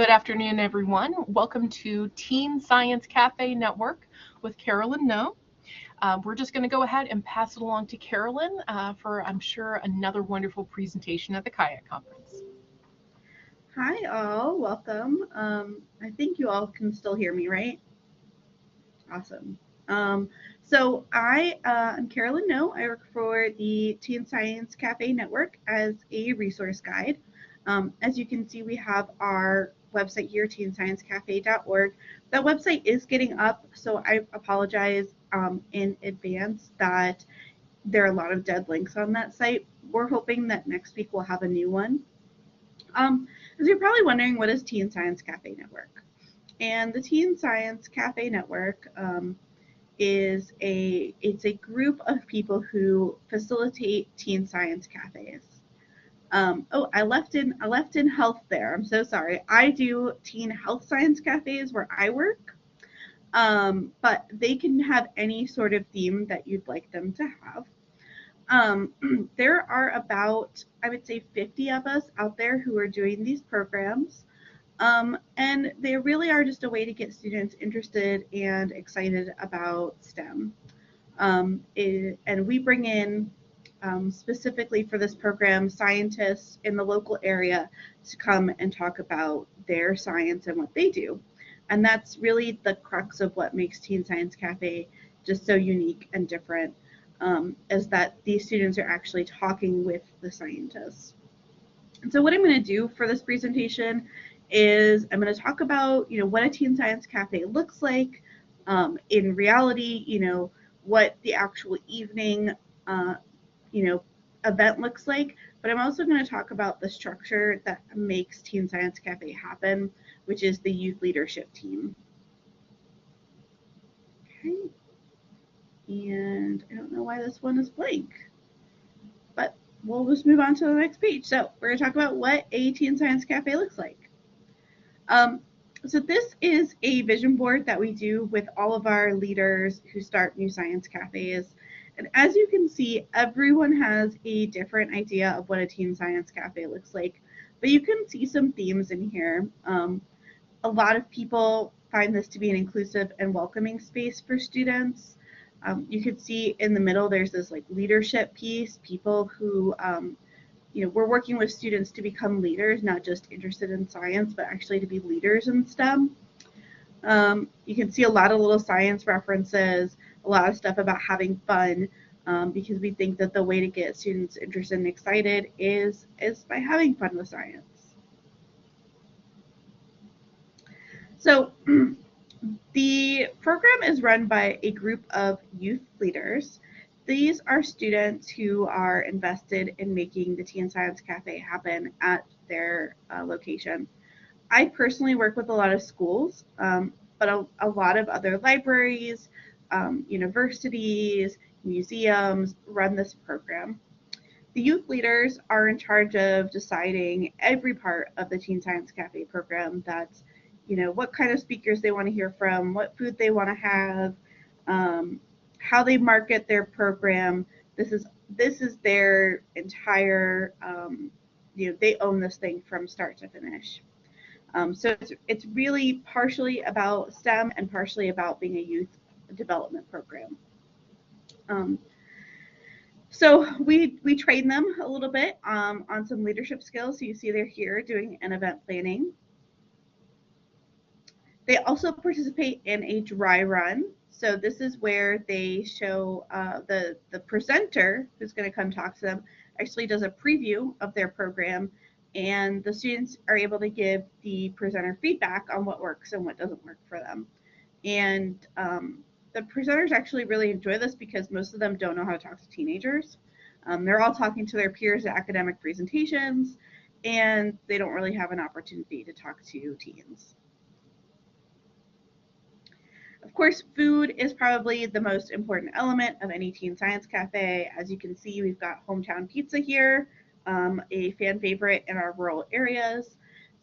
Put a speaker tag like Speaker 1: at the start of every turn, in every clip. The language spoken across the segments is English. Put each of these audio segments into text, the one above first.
Speaker 1: Good afternoon, everyone. Welcome to Teen Science Café Network with Carolyn No. We're just going to go ahead and pass it along to Carolyn for, I'm sure, another wonderful presentation at the Kayak Conference.
Speaker 2: Hi, all. Welcome. I think you all can still hear me, right? Awesome. I'm Carolyn No. I work for the Teen Science Cafe Network as a resource guide. As you can see, we have our website here, teensciencecafe.org. That website is getting up, so I apologize in advance that there are a lot of dead links on that site. We're hoping that next week we'll have a new one. As you're probably wondering, what is Teen Science Cafe Network? And the Teen Science Cafe Network it's a group of people who facilitate teen science cafes. I left in health there. I'm so sorry. I do teen health science cafes where I work, but they can have any sort of theme that you'd like them to have. There are about, I would say, 50 of us out there who are doing these programs. And they really are just a way to get students interested and excited about STEM. And we bring in, specifically for this program, scientists in the local area to come and talk about their science and what they do. And that's really the crux of what makes Teen Science Cafe just so unique and different, is that these students are actually talking with the scientists. And so what I'm going to do for this presentation is I'm going to talk about, what a Teen Science Cafe looks like in reality, what the actual evening, event looks like. But I'm also going to talk about the structure that makes Teen Science Cafe happen, which is the youth leadership team. Okay. And I don't know why this one is blank, but we'll just move on to the next page. So we're going to talk about what a Teen Science Cafe looks like. So this is a vision board that we do with all of our leaders who start new science cafes. And as you can see, everyone has a different idea of what a teen science cafe looks like, but you can see some themes in here. A lot of people find this to be an inclusive and welcoming space for students. You can see in the middle, there's this like leadership piece, people who, we're working with students to become leaders, not just interested in science, but actually to be leaders in STEM. You can see a lot of little science references, a lot of stuff about having fun, because we think that the way to get students interested and excited is by having fun with science. So the program is run by a group of youth leaders. These are students who are invested in making the Teen Science Cafe happen at their location. I personally work with a lot of schools, but a lot of other libraries, universities, museums run this program. The youth leaders are in charge of deciding every part of the Teen Science Cafe program. That's, what kind of speakers they want to hear from, what food they want to have, how they market their program. This is their entire, they own this thing from start to finish. So it's really partially about STEM and partially about being a youth development program. So we train them a little bit on some leadership skills. So you see they're here doing an event planning. They also participate in a dry run. So this is where they show the presenter who's going to come talk to them actually does a preview of their program, and the students are able to give the presenter feedback on what works and what doesn't work for them. And the presenters actually really enjoy this because most of them don't know how to talk to teenagers. They're all talking to their peers at academic presentations, and they don't really have an opportunity to talk to teens. Of course, food is probably the most important element of any teen science cafe. As you can see, we've got hometown pizza here, a fan favorite in our rural areas.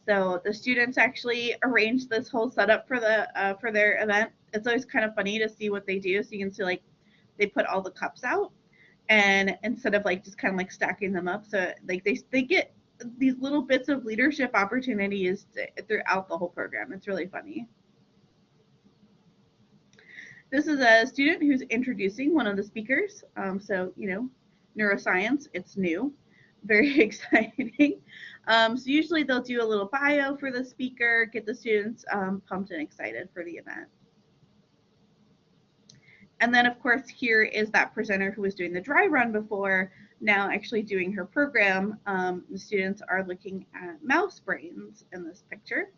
Speaker 2: So the students actually arranged this whole setup for their event. It's always kind of funny to see what they do. So you can see like they put all the cups out, and instead of like just kind of like stacking them up, so like they get these little bits of leadership opportunities throughout the whole program. It's really funny. This is a student who's introducing one of the speakers. So, neuroscience, it's new, very exciting. So usually they'll do a little bio for the speaker, get the students pumped and excited for the event. And then, of course, here is that presenter who was doing the dry run before, now actually doing her program. The students are looking at mouse brains in this picture.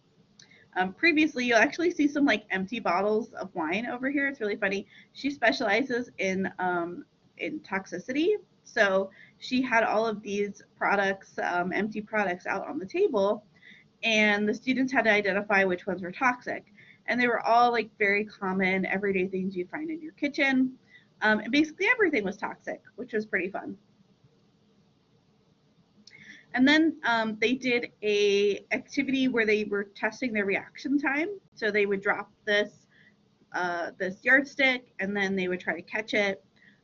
Speaker 2: Previously, you'll actually see some like empty bottles of wine over here. It's really funny. She specializes in toxicity. So she had all of these products, empty products out on the table, and the students had to identify which ones were toxic. And they were all like very common everyday things you'd find in your kitchen. And basically everything was toxic, which was pretty fun. And then they did a activity where they were testing their reaction time. So they would drop this yardstick, and then they would try to catch it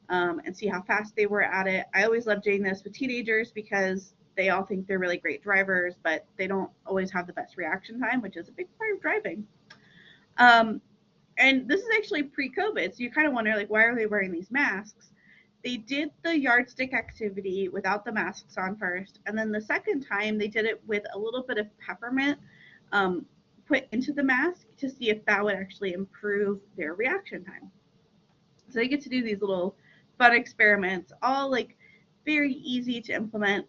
Speaker 2: and see how fast they were at it. I always love doing this with teenagers because they all think they're really great drivers, but they don't always have the best reaction time, which is a big part of driving. And this is actually pre-COVID, so you kind of wonder, like, why are they wearing these masks? They did the yardstick activity without the masks on first, and then the second time they did it with a little bit of peppermint put into the mask to see if that would actually improve their reaction time. So they get to do these little fun experiments, all like very easy to implement.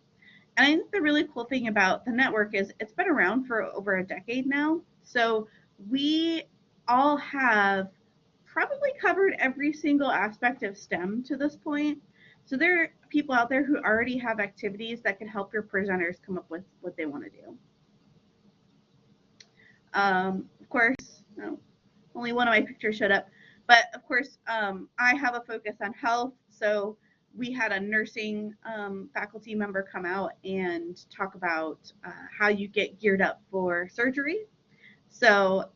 Speaker 2: And I think the really cool thing about the network is it's been around for over a decade now. So we all have probably covered every single aspect of STEM to this point. So there are people out there who already have activities that can help your presenters come up with what they want to do. Of course, only one of my pictures showed up, but of course, I have a focus on health. So we had a nursing faculty member come out and talk about how you get geared up for surgery. So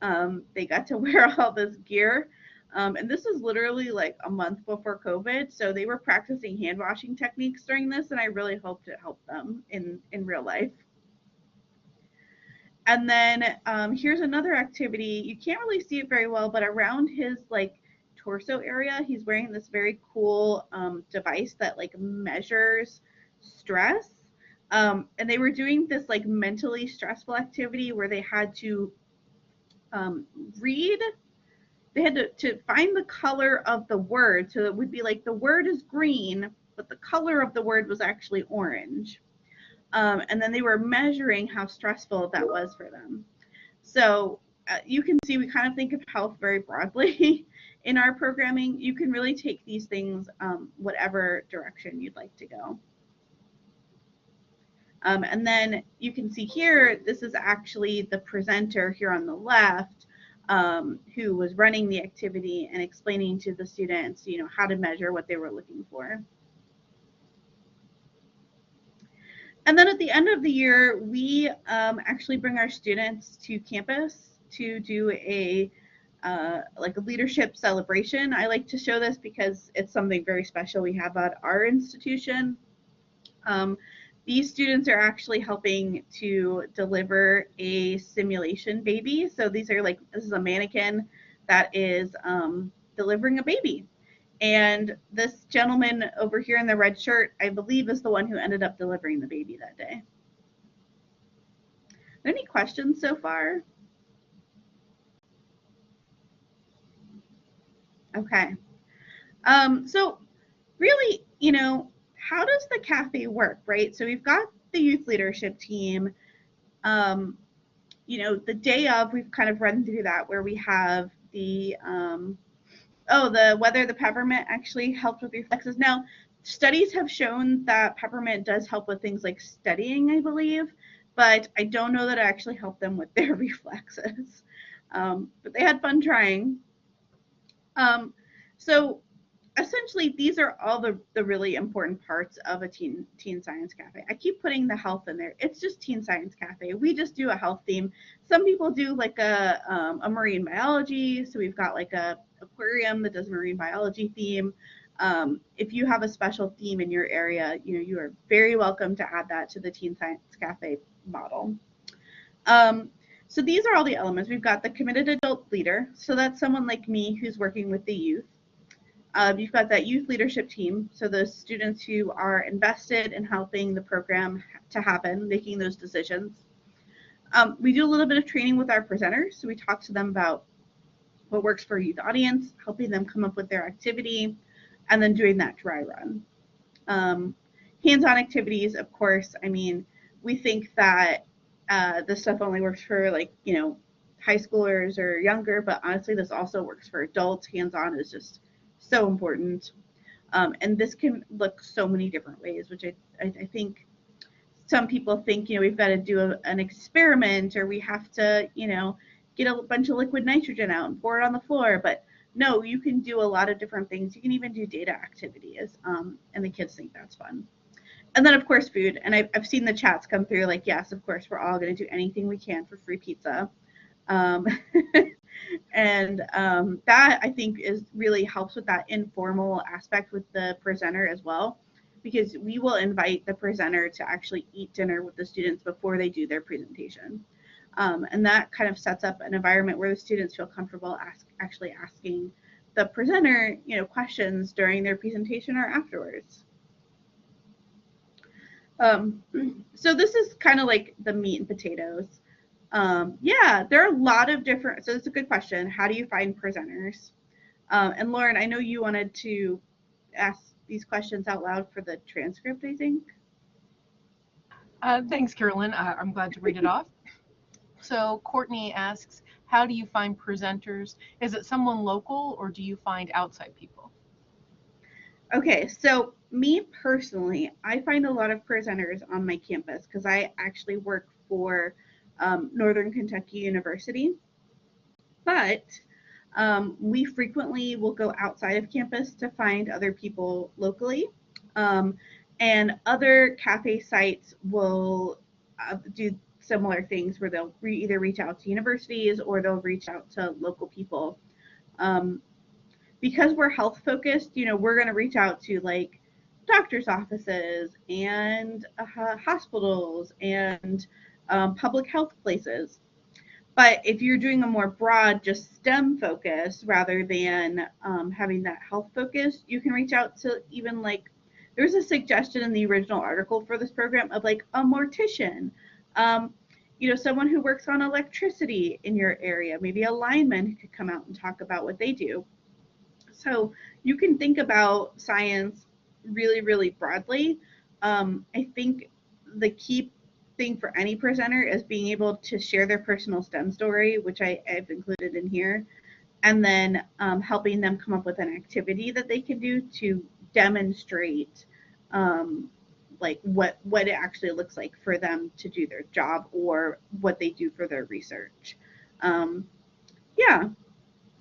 Speaker 2: they got to wear all this gear. And this was literally like a month before COVID. So they were practicing hand washing techniques during this, and I really hoped it helped them in real life. And then here's another activity. You can't really see it very well, but around his like torso area, he's wearing this very cool device that like measures stress. And they were doing this like mentally stressful activity where they had to read. They had to find the color of the word. So it would be like the word is green, but the color of the word was actually orange. And then they were measuring how stressful that was for them. So you can see we kind of think of health very broadly in our programming. You can really take these things whatever direction you'd like to go. And then you can see here, this is actually the presenter here on the left who was running the activity and explaining to the students, how to measure what they were looking for. And then at the end of the year, we actually bring our students to campus to do a leadership celebration. I like to show this because it's something very special we have at our institution. These students are actually helping to deliver a simulation baby. So this is a mannequin that is delivering a baby. And this gentleman over here in the red shirt, I believe, is the one who ended up delivering the baby that day. Any questions so far? Okay. So really, how does the cafe work, right? So we've got the youth leadership team. The day of, we've kind of run through that where we have the whether the peppermint actually helped with reflexes. Now, studies have shown that peppermint does help with things like studying, I believe, but I don't know that it actually helped them with their reflexes. But they had fun trying. So essentially, these are all the really important parts of a teen science cafe. I keep putting the health in there. It's just Teen Science Cafe. We just do a health theme. Some people do like a marine biology. So we've got like a aquarium that does marine biology theme. If you have a special theme in your area, you are very welcome to add that to the Teen Science Cafe model. Um, so these are all the elements. We've got the committed adult leader. So that's someone like me who's working with the youth. You've got that youth leadership team. So those students who are invested in helping the program to happen, making those decisions. We do a little bit of training with our presenters. So we talk to them about what works for a youth audience, helping them come up with their activity, and then doing that dry run. Hands-on activities, of course, I mean, we think that this stuff only works for high schoolers or younger, but honestly, this also works for adults. Hands-on is just so important. And this can look so many different ways, which I think some people think, we've got to do an experiment, or we have to, get a bunch of liquid nitrogen out and pour it on the floor. But no, you can do a lot of different things. You can even do data activities, and the kids think that's fun. And then, of course, food. And I've seen the chats come through like, yes, of course, we're all going to do anything we can for free pizza. And that, I think, really helps with that informal aspect with the presenter as well, because we will invite the presenter to actually eat dinner with the students before they do their presentation. And that kind of sets up an environment where the students feel comfortable actually asking the presenter, questions during their presentation or afterwards. So this is kind of like the meat and potatoes. Yeah, there are a lot of different, so it's a good question. How do you find presenters? And Lauren, I know you wanted to ask these questions out loud for the transcript, I think.
Speaker 1: Thanks, Carolyn. I'm glad to read it off. So Courtney asks, how do you find presenters? Is it someone local, or do you find outside people?
Speaker 2: Okay, so me personally, I find a lot of presenters on my campus because I actually work for Northern Kentucky University. But we frequently will go outside of campus to find other people locally. And other cafe sites will do similar things where they'll either reach out to universities or they'll reach out to local people. Because we're health focused, we're going to reach out to like doctor's offices and hospitals and public health places. But if you're doing a more broad, just STEM focus rather than having that health focus, you can reach out to even like, there's a suggestion in the original article for this program of like a mortician, someone who works on electricity in your area, maybe a lineman who could come out and talk about what they do. So you can think about science really, really broadly. I think the key thing for any presenter is being able to share their personal STEM story, which I've included in here, and then helping them come up with an activity that they can do to demonstrate like what it actually looks like for them to do their job or what they do for their research. Yeah,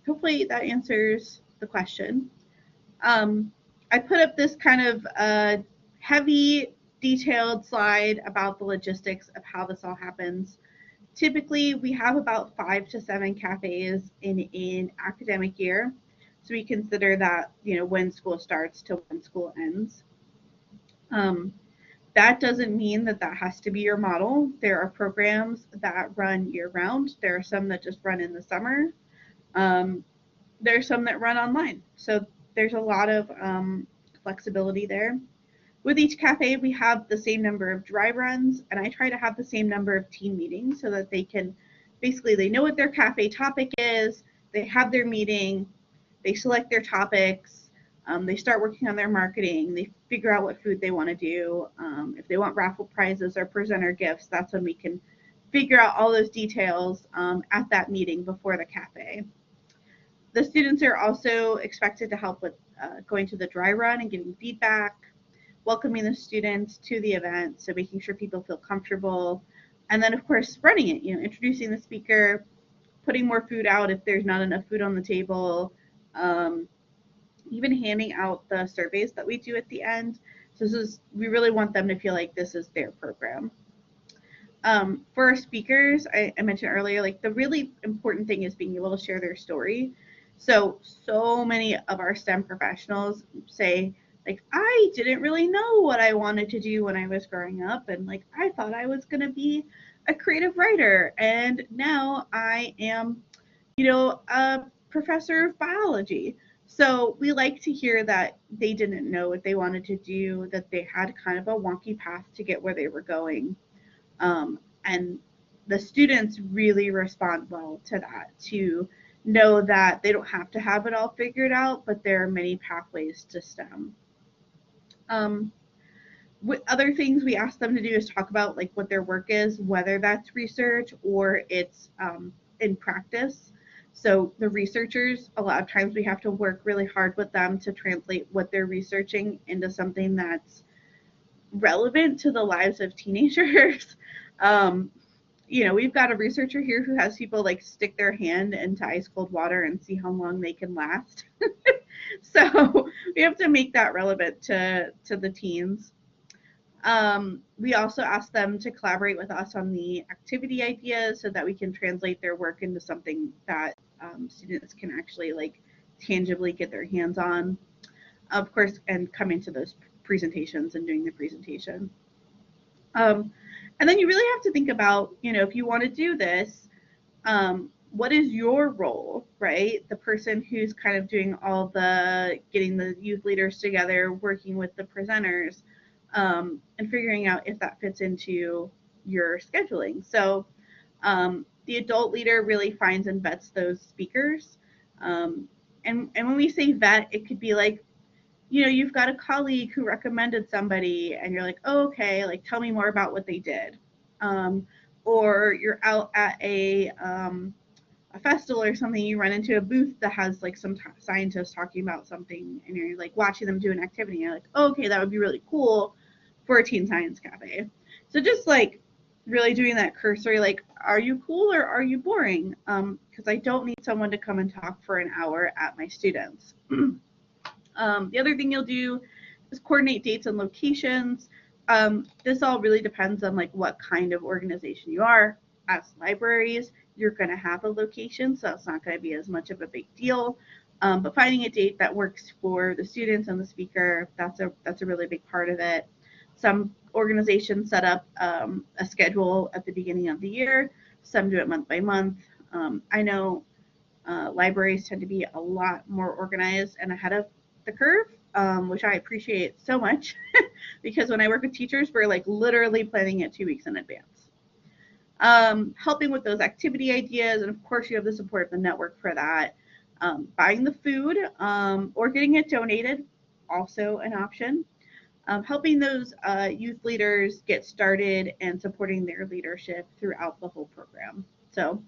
Speaker 2: hopefully that answers the question. I put up this kind of heavy, detailed slide about the logistics of how this all happens. Typically, we have about 5 to 7 cafes in an academic year. So we consider that, when school starts to when school ends. That doesn't mean that has to be your model. There are programs that run year round. There are some that just run in the summer. There's some that run online. So there's a lot of flexibility there. With each cafe, we have the same number of dry runs, and I try to have the same number of team meetings so that they can, basically, they know what their cafe topic is, they have their meeting, they select their topics, they start working on their marketing, they figure out what food they want to do. If they want raffle prizes or presenter gifts, that's when we can figure out all those details at that meeting before the cafe. The students are also expected to help with going to the dry run and giving feedback, welcoming the students to the event, so making sure people feel comfortable, and then of course running it, introducing the speaker, putting more food out if there's not enough food on the table, even handing out the surveys that we do at the end. So we really want them to feel like this is their program. For our speakers, I mentioned earlier, like the really important thing is being able to share their story. So many of our STEM professionals say, like, I didn't really know what I wanted to do when I was growing up, and like I thought I was going to be a creative writer, and now I am, a professor of biology. So we like to hear that they didn't know what they wanted to do, that they had kind of a wonky path to get where they were going. And the students really respond well to that, to know that they don't have to have it all figured out, but there are many pathways to STEM. Um, Other things we ask them to do is talk about like what their work is, whether that's research or it's in practice. So the researchers, a lot of times we have to work really hard with them to translate what they're researching into something that's relevant to the lives of teenagers. um, we've got a researcher here who has people like stick their hand into ice cold water and see how long they can last. So we have to make that relevant to the teens. We also ask them to collaborate with us on the activity ideas so that we can translate their work into something that students can actually like tangibly get their hands on, of course, and come into those presentations and doing the presentation. And then you really have to think about, if you want to do this, what is your role, right? The person who's kind of doing all the getting the youth leaders together, working with the presenters, and figuring out if that fits into your scheduling. So the adult leader really finds and vets those speakers. And when we say vet, it could be like, you've got a colleague who recommended somebody and you're like, oh, okay, like tell me more about what they did. Or you're out at a festival or something, you run into a booth that has like some scientists talking about something and you're like watching them do an activity and you're like, oh, okay, that would be really cool for a Teen Science Cafe. So just like really doing that cursory, like, are you cool or are you boring? Because I don't need someone to come and talk for an hour at my students. The other thing you'll do is coordinate dates and locations. This all really depends on like what kind of organization you are. As libraries, you're going to have a location, so it's not going to be as much of a big deal. But finding a date that works for the students and the speaker, that's a really big part of it. Some organizations set up a schedule at the beginning of the year. Some do it month by month. I know libraries tend to be a lot more organized and ahead of the curve, which I appreciate so much because when I work with teachers, we're like literally planning it 2 weeks in advance. Helping with those activity ideas, and of course you have the support of the network for that. Buying the food or getting it donated, also an option. Helping those youth leaders get started and supporting their leadership throughout the whole program. So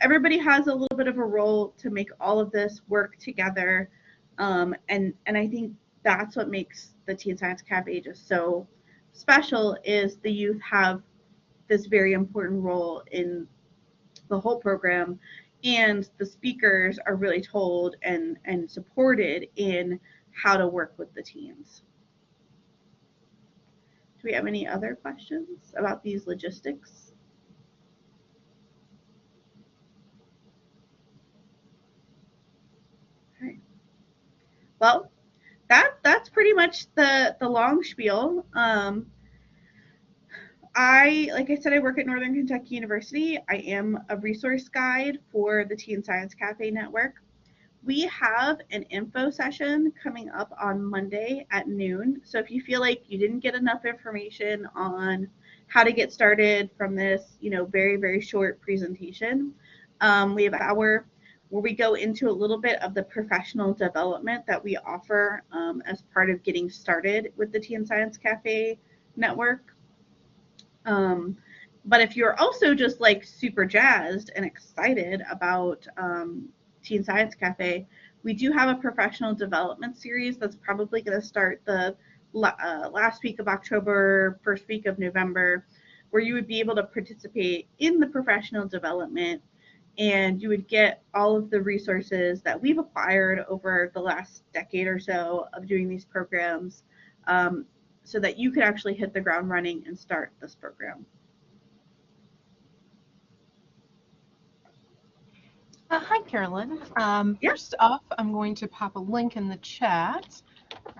Speaker 2: everybody has a little bit of a role to make all of this work together. And I think that's what makes the Teen Science Cafe just so special, is the youth have this very important role in the whole program, and the speakers are really told and supported in how to work with the teens. Do we have any other questions about these logistics? All right. Well, that's pretty much the long spiel. Like I said, I work at Northern Kentucky University. I am a resource guide for the Teen Science Cafe Network. We have an info session coming up on Monday at noon. So if you feel like you didn't get enough information on how to get started from this, very, very short presentation, we have an hour where we go into a little bit of the professional development that we offer as part of getting started with the Teen Science Cafe Network. But if you're also just like super jazzed and excited about Teen Science Cafe, we do have a professional development series that's probably going to start the last week of October, first week of November, where you would be able to participate in the professional development, and you would get all of the resources that we've acquired over the last decade or so of doing these programs, so that you could actually hit the ground running and start this program.
Speaker 1: Hi, Carolyn.
Speaker 2: Yeah,
Speaker 1: First off, I'm going to pop a link in the chat.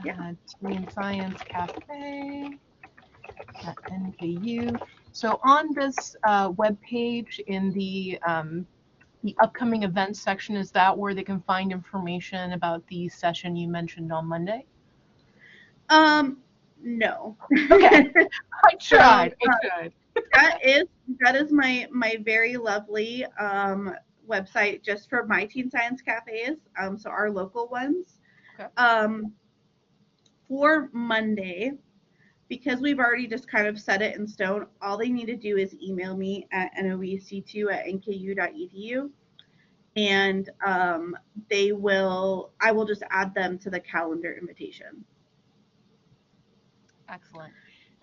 Speaker 2: yeah.
Speaker 1: Teen Science Cafe at NKU. So on this web page in the upcoming events section, is that where they can find information about the session you mentioned on Monday?
Speaker 2: Um, no.
Speaker 1: Okay, I
Speaker 2: So
Speaker 1: tried. I tried.
Speaker 2: that is that is my very lovely website just for my Teen Science cafes. So our local ones.
Speaker 1: Okay.
Speaker 2: Um, for Monday, because we've already just kind of set it in stone, all they need to do is email me at noec2@nku.edu, and I will just add them to the calendar invitation.
Speaker 1: Excellent.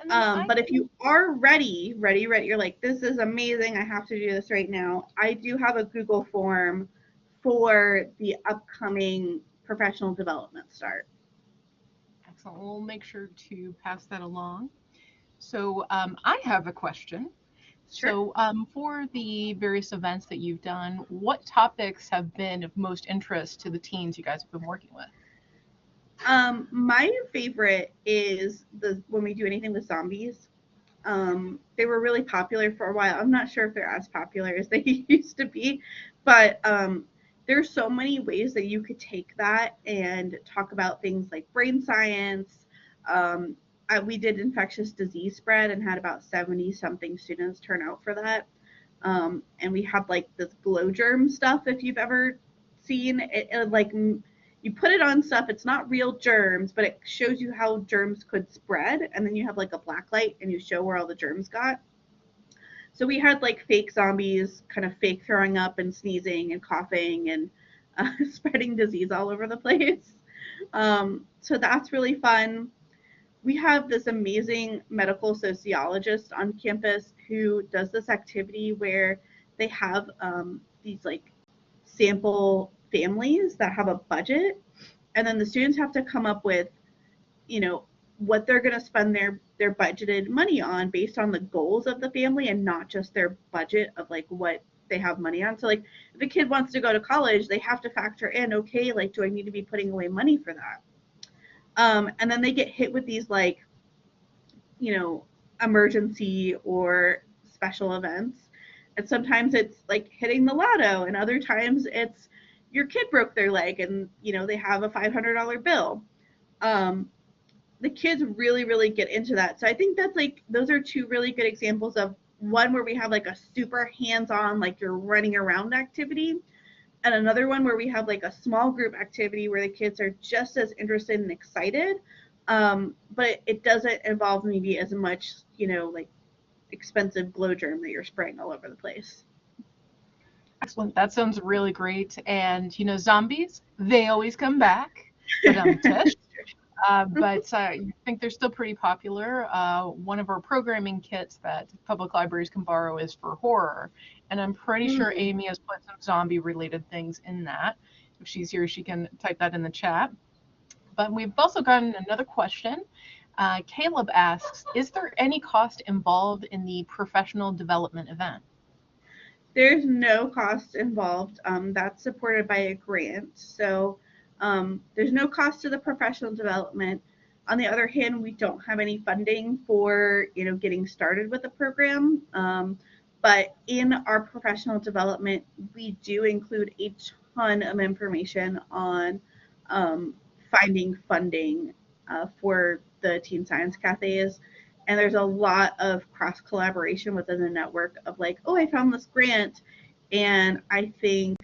Speaker 1: And then I
Speaker 2: But if you are ready, you're like, this is amazing, I have to do this right now. I do have a Google form for the upcoming professional development start.
Speaker 1: excellent. We'll make sure to pass that along. So I have a question.
Speaker 2: Sure.
Speaker 1: So for the various events that you've done, what topics have been of most interest to the teens you guys have been working with?
Speaker 2: My favorite is the when we do anything with zombies. They were really popular for a while. I'm not sure if they're as popular as they used to be, but there's so many ways that you could take that and talk about things like brain science. Um, we did infectious disease spread and had about 70 something students turn out for that. And we had like this glow germ stuff, if you've ever seen it, like you put it on stuff, it's not real germs, but it shows you how germs could spread, and then you have like a black light and you show where all the germs got. So we had like fake zombies kind of fake throwing up and sneezing and coughing and spreading disease all over the place. So that's really fun. We have this amazing medical sociologist on campus who does this activity where they have these like sample families that have a budget, and then the students have to come up with, you know, what they're going to spend their budgeted money on based on the goals of the family and not just their budget of like what they have money on. So like if a kid wants to go to college, they have to factor in, okay, like do I need to be putting away money for that? And then they get hit with these like, you know, emergency or special events. And sometimes it's like hitting the lotto, and other times it's your kid broke their leg and, you know, they have a $500 bill. Um, the kids really, really get into that. So I think that's like, those are two really good examples of one where we have like a super hands on, like you're running around activity, and another one where we have like a small group activity where the kids are just as interested and excited, but it doesn't involve maybe as much, you know, like expensive glow germ that you're spraying all over the place.
Speaker 1: Excellent. That sounds really great. And you know, zombies, they always come back. But Tish. But I think they're still pretty popular. One of our programming kits that public libraries can borrow is for horror, and I'm pretty sure
Speaker 2: Mm,
Speaker 1: Amy has put some zombie-related things in that. If she's here, she can type that in the chat. But we've also gotten another question. Caleb asks, is there any cost involved in the professional development event?
Speaker 2: there's no cost involved. That's supported by a grant. So there's no cost to the professional development. On the other hand, we don't have any funding for, you know, getting started with the program. But in our professional development, we do include a ton of information on um, finding funding for the Teen Science Cafes. And there's a lot of cross collaboration within the network of like, oh, I found this grant, and I think,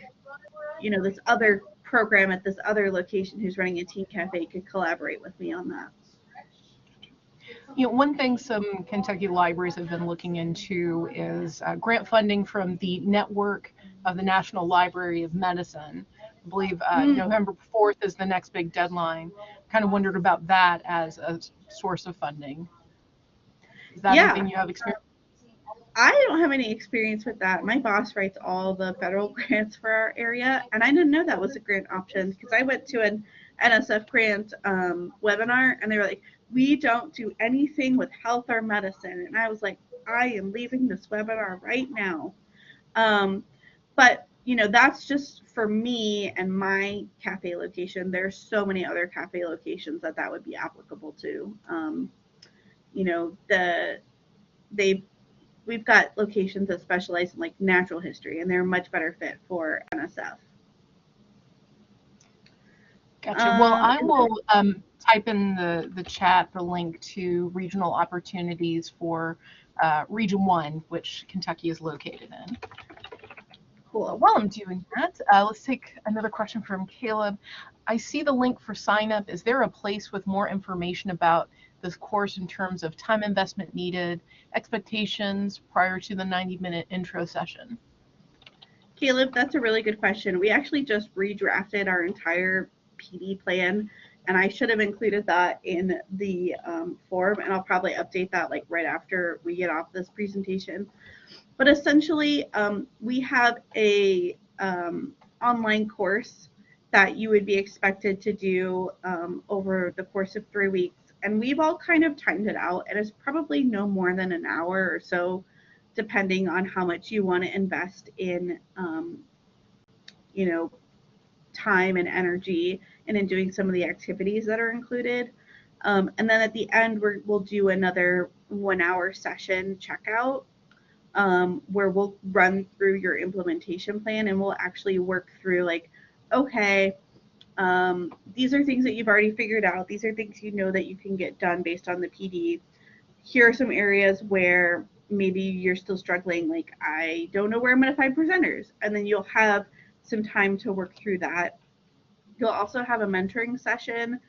Speaker 2: you know, this other program at this other location who's running a teen cafe could collaborate with me on that.
Speaker 1: You know, one thing some Kentucky libraries have been looking into is grant funding from the network of the National Library of Medicine. I believe
Speaker 2: Mm,
Speaker 1: November 4th is the next big deadline. Kind of wondered about that as a source of funding. Is that
Speaker 2: yeah,
Speaker 1: anything you have experience?
Speaker 2: I don't have any experience with that. My boss writes all the federal grants for our area, and I didn't know that was a grant option because I went to an NSF grant webinar, and they were like, "We don't do anything with health or medicine," and I was like, "I am leaving this webinar right now." Um, but that's just for me and my cafe location. There's so many other cafe locations that would be applicable to. You know, they we've got locations that specialize in like natural history, and they're a much better fit for NSF.
Speaker 1: Gotcha. Well, I will type in the chat the link to regional opportunities for Region 1, which Kentucky is located in.
Speaker 2: Cool.
Speaker 1: While I'm doing that, let's take another question from Caleb. I see the link for sign up. Is there a place with more information about this course in terms of time investment needed, expectations prior to the 90-minute intro session?
Speaker 2: Caleb, that's a really good question. We actually just redrafted our entire PD plan, and I should have included that in the form, and I'll probably update that like right after we get off this presentation. But essentially, we have a online course that you would be expected to do over the course of 3 weeks, and we've all kind of timed it out, and it's probably no more than an hour or so, depending on how much you want to invest in, time and energy and in doing some of the activities that are included. And then at the end, we'll do another 1-hour session checkout where we'll run through your implementation plan, and we'll actually work through like, okay, these are things that you've already figured out. These are things that you can get done based on the PD. Here are some areas where maybe you're still struggling, like I don't know where I'm going to find presenters, and then you'll have some time to work through that. You'll also have a mentoring session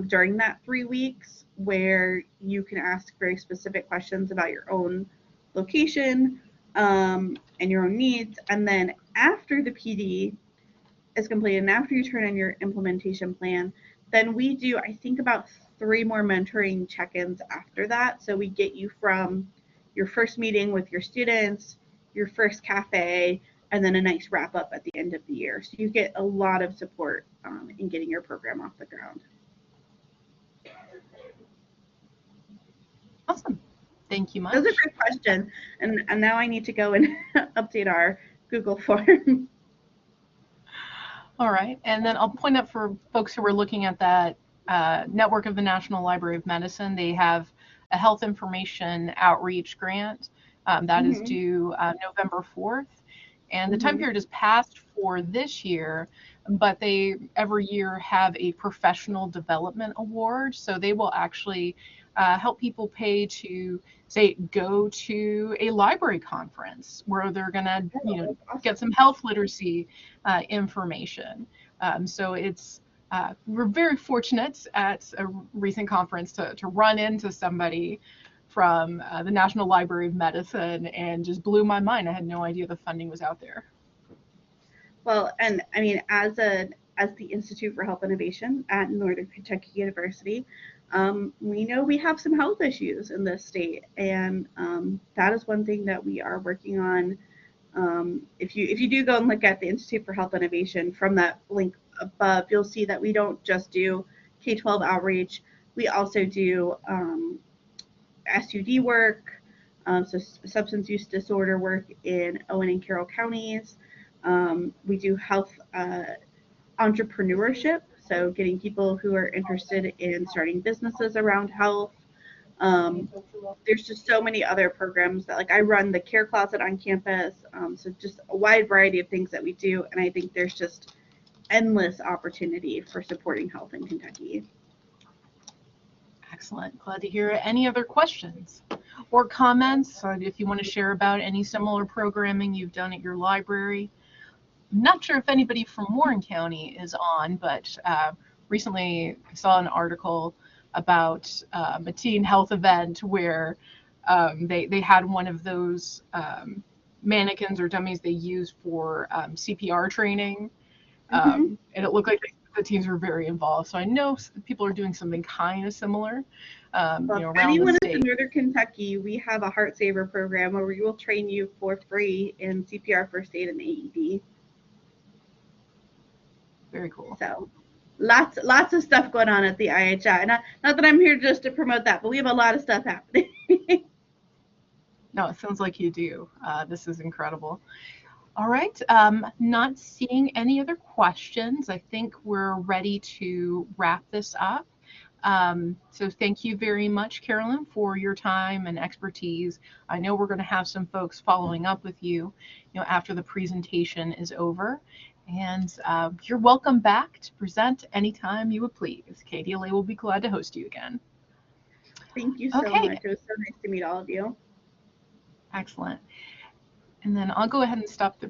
Speaker 2: during that 3 weeks where you can ask very specific questions about your own location and your own needs. And then after the PD is completed and after you turn in your implementation plan, then we do, I think, about 3 more mentoring check-ins after that. So we get you from your first meeting with your students, your first cafe, and then a nice wrap up at the end of the year. So you get a lot of support in getting your program off the ground.
Speaker 1: Awesome. Thank you much.
Speaker 2: That was a great question. And now I need to go and update our Google form.
Speaker 1: All right. And then I'll point out for folks who are looking at that network of the National Library of Medicine, they have a health information outreach grant that is due November 4th. And the time period is passed for this year, but they every year have a professional development award. So they will actually help people pay to, say, go to a library conference where they're going to, get some health literacy information. So it's we're very fortunate at a recent conference to run into somebody from the National Library of Medicine, and just blew my mind. I had no idea the funding was out there.
Speaker 2: Well, and I mean, as the Institute for Health Innovation at Northern Kentucky University, we know we have some health issues in this state, and that is one thing that we are working on. If you do go and look at the Institute for Health Innovation from that link above, you'll see that we don't just do K-12 outreach. We also do SUD work, so substance use disorder work in Owen and Carroll counties. We do health entrepreneurship, so getting people who are interested in starting businesses around health. There's just so many other programs that, like, I run the care closet on campus, so just a wide variety of things that we do, and I think there's just endless opportunity for supporting health in Kentucky.
Speaker 1: Excellent. Glad to hear it. Any other questions or comments? If you want to share about any similar programming you've done at your library. I'm not sure if anybody from Warren County is on, but recently I saw an article about a teen health event where they had one of those mannequins or dummies they use for CPR training. And it looked like the teens were very involved. So I know people are doing something kind of similar around
Speaker 2: anyone
Speaker 1: the state.
Speaker 2: in Northern Kentucky, we have a Heart Saver program where we will train you for free in CPR, first aid, and AED.
Speaker 1: Very cool.
Speaker 2: So lots of stuff going on at the IHI. Not that I'm here just to promote that, but we have a lot of stuff happening.
Speaker 1: No, it sounds like you do. This is incredible. All right. Not seeing any other questions. I think we're ready to wrap this up. So thank you very much, Carolyn, for your time and expertise. I know we're going to have some folks following up with you, after the presentation is over. And you're welcome back to present anytime you would please. KDLA will be glad to host you again.
Speaker 2: Thank you so
Speaker 1: Okay,
Speaker 2: much. It was so nice to meet all of you.
Speaker 1: excellent. And then I'll go ahead and stop the